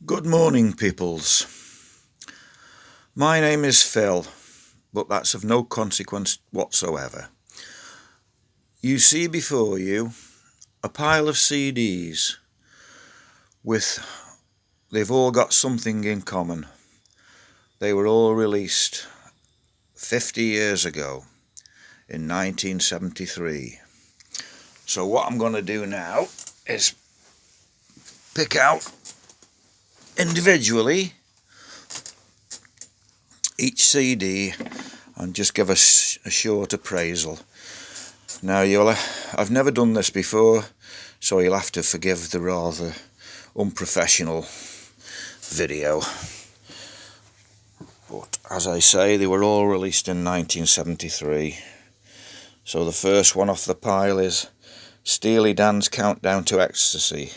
Good morning, peoples. My name is Phil, but that's of no consequence whatsoever. You see before you a pile of CDs they've all got something in common. They were all released 50 years ago in 1973. So what I'm going to do now is pick out individually each CD and just give us a short appraisal. Now I've never done this before, so you'll have to forgive the rather unprofessional video. But as I say, they were all released in 1973. So the first one off the pile is Steely Dan's Countdown to Ecstasy.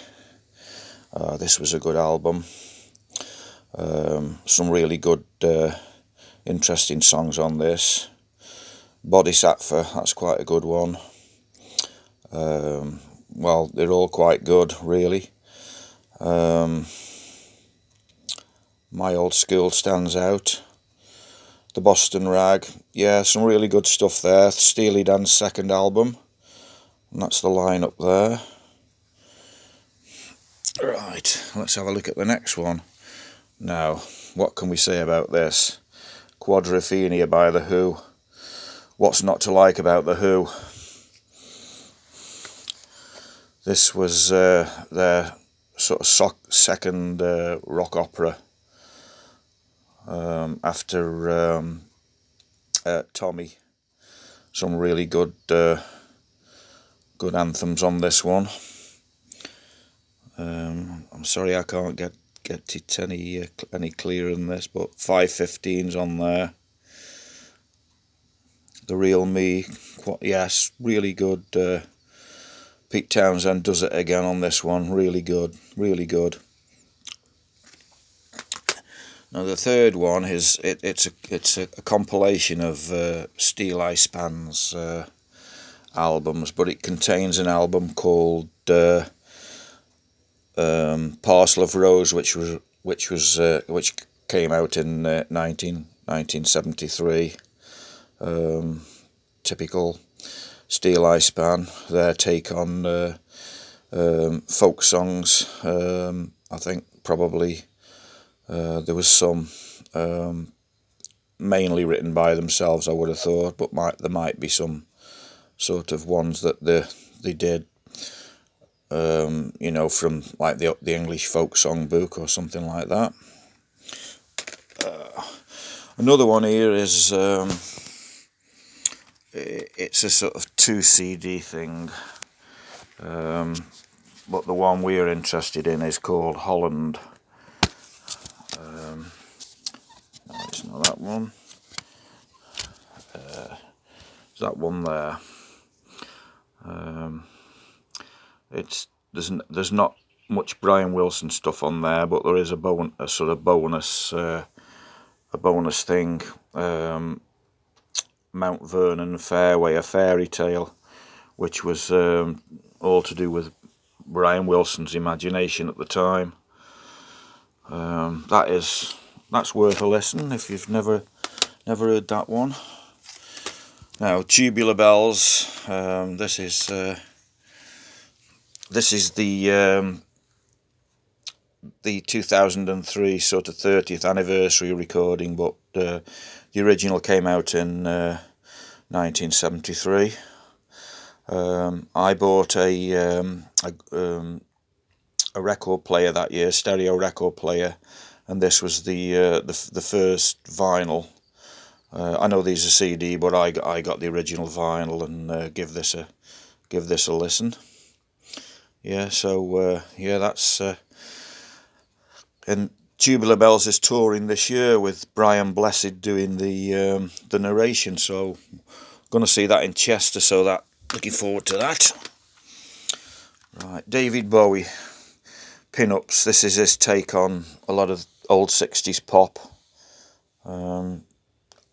This was a good album. Some really good, interesting songs on this. Bodhisattva, that's quite a good one. Well, they're all quite good, really. My Old School stands out. The Boston Rag, yeah, some really good stuff there. Steely Dan's second album, and that's the lineup there. Right, let's have a look at the next one. Now, what can we say about this? Quadrophenia by The Who. What's not to like about The Who? This was their sort of second rock opera after Tommy. Some really good anthems on this one. I'm sorry I can't get it any clearer than this, but 515's on there. The Real Me, yes, really good. Pete Townshend does it again on this one. Really good, really good. Now the third one is it's a compilation of Steely Span's albums, but it contains an album called Parcel of Rose, which came out in 1973. Typical Steely Span, their take on folk songs. I think probably there was some mainly written by themselves, I would have thought, but there might be some sort of ones that they did, from like the English folk song book or something like that. Another one here is it's a sort of 2 CD thing, but the one we're interested in is called Holland. No, it's not that one. It's that one there. There's not much Brian Wilson stuff on there, but there is a sort of bonus thing. Mount Vernon Fairway, a fairy tale, which was all to do with Brian Wilson's imagination at the time. That's worth a listen if you've never heard that one. Now, Tubular Bells. This is the 2003 sort of 30th anniversary recording, but the original came out in 1973. I bought a record player that year, stereo record player, and this was the first vinyl. I know these are CD, but I got the original vinyl, and give this a listen. Yeah, so that's and Tubular Bells is touring this year with Brian Blessed doing the narration. So going to see that in Chester. So looking forward to that. Right, David Bowie, Pin-Ups. This is his take on a lot of old 60s pop.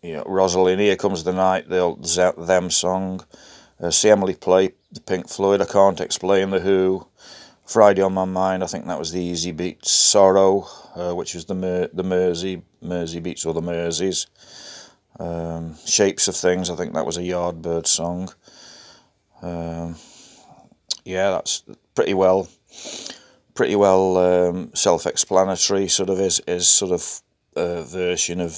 Rosalind, Here Comes the Night, the old Them song. See Emily Play, the Pink Floyd, I Can't Explain, the Who. Friday on My Mind, I think that was the Easy Beats. Sorrow, which was the Mersey Beats or the Merseys. Shapes of Things, I think that was a Yardbird song. Yeah, that's pretty well self-explanatory. Sort of is sort of a version of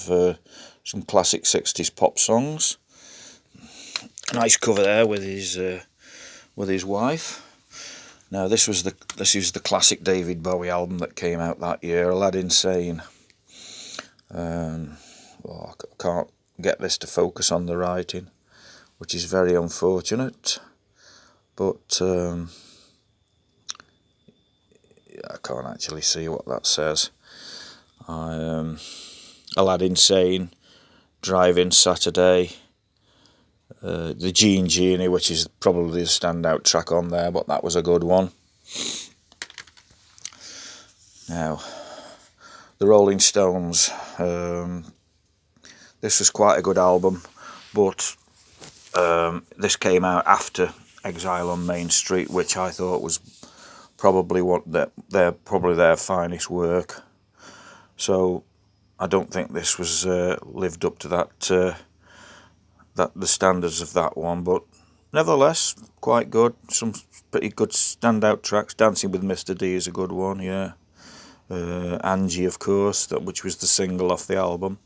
some classic 60s pop songs. Nice cover there with his wife. Now this is the classic David Bowie album that came out that year, Aladdin Sane. I can't get this to focus on the writing, which is very unfortunate. But I can't actually see what that says. Aladdin Sane, Drive-In Saturday. The Gene Genie, which is probably the standout track on there, but that was a good one. Now, the Rolling Stones. This was quite a good album, but this came out after Exile on Main Street, which I thought was probably their finest work. So I don't think this was lived up to that the standards of that one, but nevertheless quite good. Some pretty good standout tracks. Dancing with Mr. D is a good one, yeah. Angie, of course, which was the single off the album.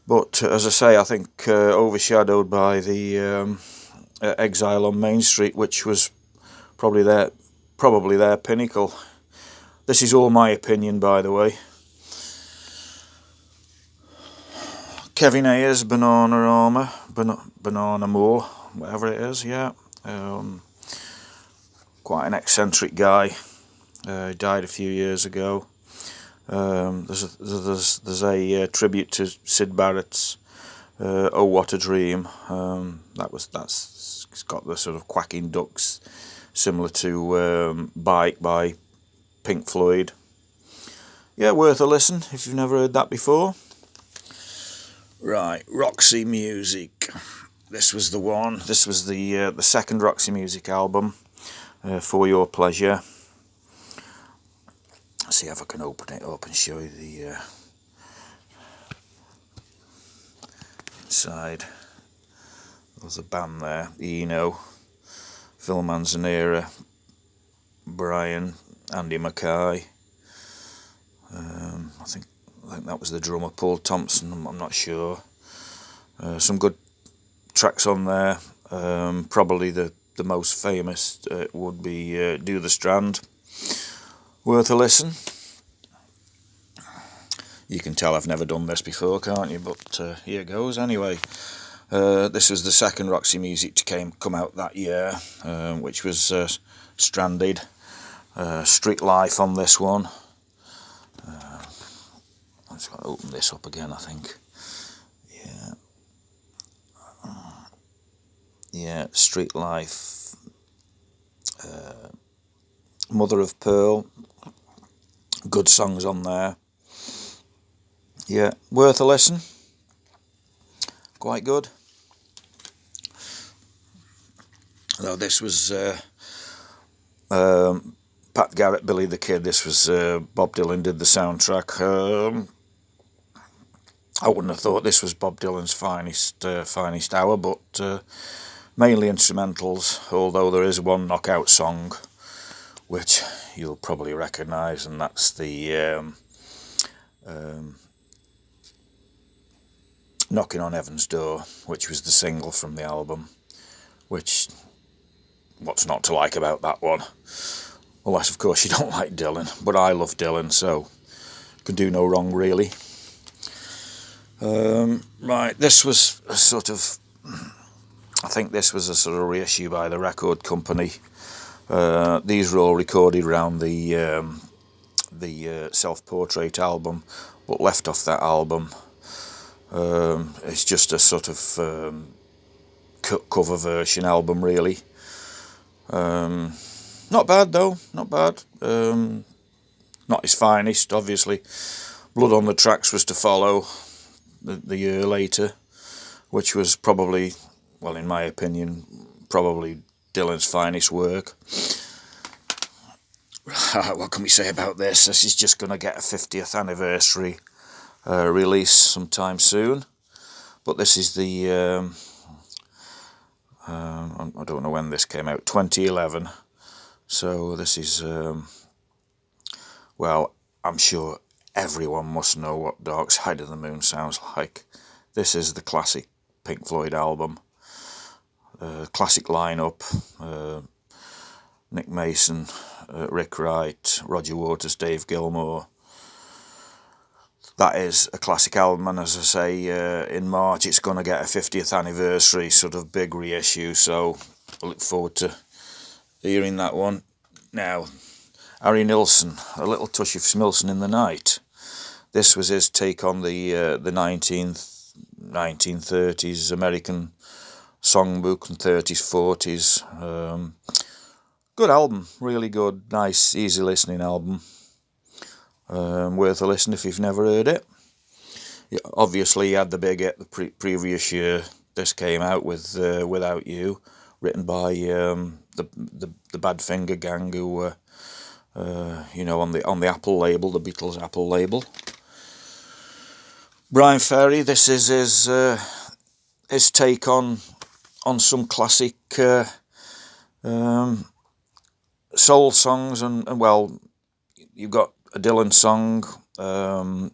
But as I say, I think overshadowed by the Exile on Main Street, which was probably their pinnacle. This is all my opinion, by the way. Kevin Ayers, Banana Armour, Banana Moore, whatever it is, yeah. Quite an eccentric guy. He died a few years ago. There's a tribute to Syd Barrett's "Oh What a Dream." It's got the sort of quacking ducks, similar to "Bike" by Pink Floyd. Yeah, worth a listen if you've never heard that before. Right, Roxy Music. This was the one. This was the second Roxy Music album, For Your Pleasure. Let's see if I can open it up and show you the inside. There's a band there: Eno, Phil Manzanera, Brian, Andy Mackay. I think that was the drummer, Paul Thompson. I'm not sure. Some good tracks on there. Probably the most famous would be Do the Strand. Worth a listen. You can tell I've never done this before, can't you? But here goes anyway. This was the second Roxy Music to come out that year, which was Stranded. Street Life on this one. I'm just going to open this up again, I think. Yeah, Street Life. Mother of Pearl. Good songs on there. Yeah, worth a listen. Quite good. Though this was Pat Garrett, Billy the Kid. This was Bob Dylan did the soundtrack. I wouldn't have thought this was Bob Dylan's finest hour, but mainly instrumentals. Although there is one knockout song, which you'll probably recognise, and that's the Knocking on Heaven's Door, which was the single from the album. Which, what's not to like about that one? Unless, of course, you don't like Dylan. But I love Dylan, so can do no wrong, really. Right, this was a sort of... I think this was a sort of reissue by the record company. These were all recorded around the Self-Portrait album, but left off that album. It's just a sort of cover version album, really. Not bad though, not bad. Not his finest, obviously. Blood on the Tracks was to follow the year later, which was probably, well, in my opinion, probably Dylan's finest work. what can we say about this? This is just going to get a 50th anniversary release sometime soon. But this is the, I don't know when this came out, 2011. So this is, well, I'm sure everyone must know what Dark Side of the Moon sounds like. This is the classic Pink Floyd album. Classic lineup. Nick Mason, Rick Wright, Roger Waters, Dave Gilmour. That is a classic album, and as I say, in March it's going to get a 50th anniversary sort of big reissue, so I look forward to hearing that one. Now, Harry Nilsson, A Little Touch of Smilson in the Night. This was his take on the 1930s American songbook and 30s, 40s. Good album, really good, nice, easy listening album. Worth a listen if you've never heard it. Obviously, he had the big hit the previous year. This came out with Without You, written by the Badfinger Gang, who were on the Apple label, the Beatles Apple label. Brian Ferry, this is his take on some classic soul songs, and well, you've got a Dylan song, Don't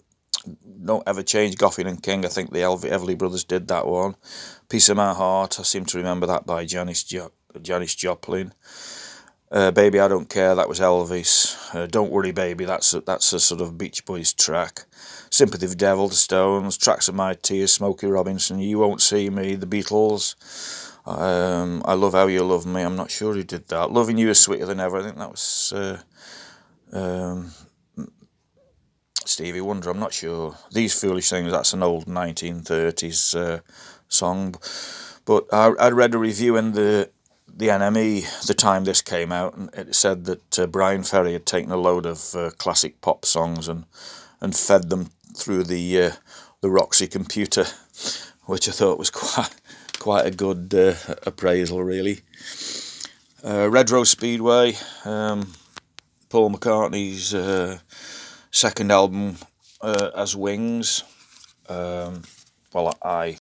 Ever Change, Goffin and King. I think the Everly Brothers did that one. Piece of My Heart, I seem to remember that by Janis Joplin. Baby I Don't Care, that was Elvis. Don't Worry Baby, that's a sort of Beach Boys track. Sympathy of the Devil, the Stones. Tracks of My Tears, Smokey Robinson. You Won't See Me, the Beatles. I Love How You Love Me, I'm not sure who did that. Loving You Is Sweeter Than Ever, I think that was Stevie Wonder, I'm not sure. These Foolish Things, that's an old 1930s song. But I read a review in the NME the time this came out, and it said that Brian Ferry had taken a load of classic pop songs and fed them through the Roxy computer, which I thought was quite a good appraisal, really. Red Rose Speedway, Paul McCartney's second album as Wings. Well, I